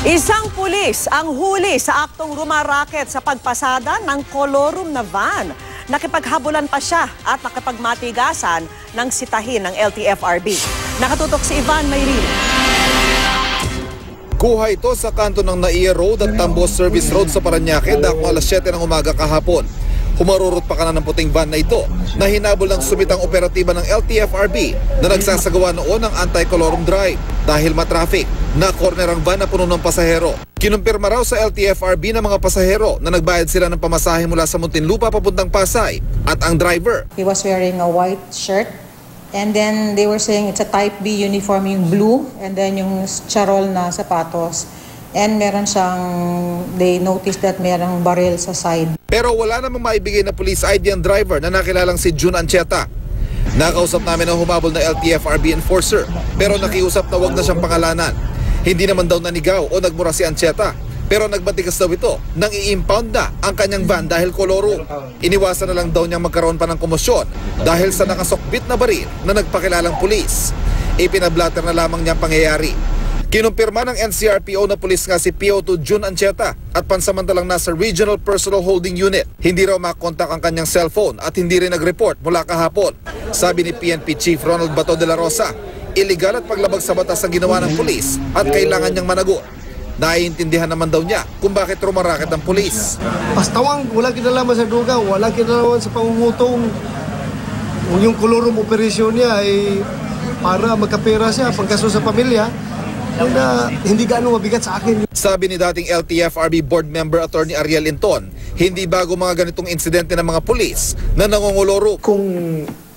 Isang pulis ang huli sa aktong rumaraket sa pagpasada ng kolorum na van. Nakipaghabulan pa siya at nakipagmatigasan ng sitahin ng LTFRB. Nakatutok si Ivan Mayrina. Kuha ito sa kanto ng Naia Road at Tambos Service Road sa Parañaque dakong alas 7 ng umaga kahapon. Humarurot pa kanan ng puting van na ito na hinabol ng sumitang operatiba ng LTFRB na nagsasagawa noon ng anti-colorum drive. Dahil matraffic, na-corner ang van na puno ng pasahero. Kinumpirma raw sa LTFRB ng mga pasahero na nagbayad sila ng pamasahe mula sa Muntinlupa papuntang Pasay at ang driver. He was wearing a white shirt and then they were saying it's a type B uniform, yung blue, and then yung charol na sapatos. And meron siyang, they noticed that merong baril sa side. Pero wala namang maibigay na police ID ang driver na nakilalang si June Ancheta. Nakausap namin ang humabol na LTFRB enforcer pero nakiusap na wag na siyang pangalanan. Hindi naman daw nanigaw o nagmura si Ancheta pero nagbatikas daw ito nang i-impound na ang kanyang van dahil koloro. Iniwasan na lang daw niyang magkaroon pa ng komosyon dahil sa nakasokbit na baril na nagpakilalang pulis. Ipinablatter na lamang niyang pangyayari. Kinumpirma ng NCRPO na pulis nga si PO2 June Ancheta at pansamantalang nasa Regional Personal Holding Unit. Hindi raw makontak ang kanyang cellphone at hindi rin nag-report mula kahapon. Sabi ni PNP Chief Ronald Bato de la Rosa, iligal at paglabag sa batas ang ginawa ng pulis at kailangan niyang managot. Naiintindihan naman daw niya kung bakit rumaraket ang pulis. Pastawang walang kinalaman sa duga, walang kinalaman sa pangungutong. Yung kolorum operasyon niya ay para magkapera siya, pangkaso sa pamilya. Na hindi gaano mabigat sa akin. Sabi ni dating LTFRB board member Attorney Ariel Linton, hindi bago mga ganitong insidente ng mga pulis na nangongoloro. Kung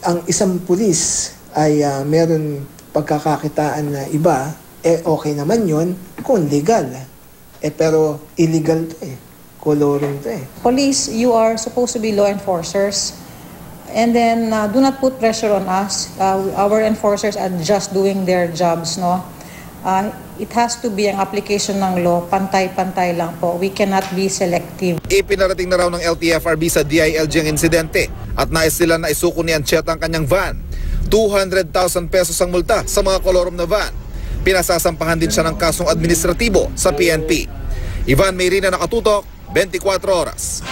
ang isang pulis ay meron pagkakakitaan na iba, okay naman yon kung legal. Pero illegal to kolorum to Police, you are supposed to be law enforcers. And then do not put pressure on us. Our enforcers are just doing their jobs, no? It has to be ang application ng law, pantay-pantay lang po. We cannot be selective. Ipinarating na raw ng LTFRB sa DILG ang insidente at nais nila na isuko ni Ancheta ang kanyang van. 200,000 pesos ang multa sa mga kolorum na van. Pinasasampahan din siya ng kasong administratibo sa PNP. Ivan Mayrina, Nakatutok, 24 Oras.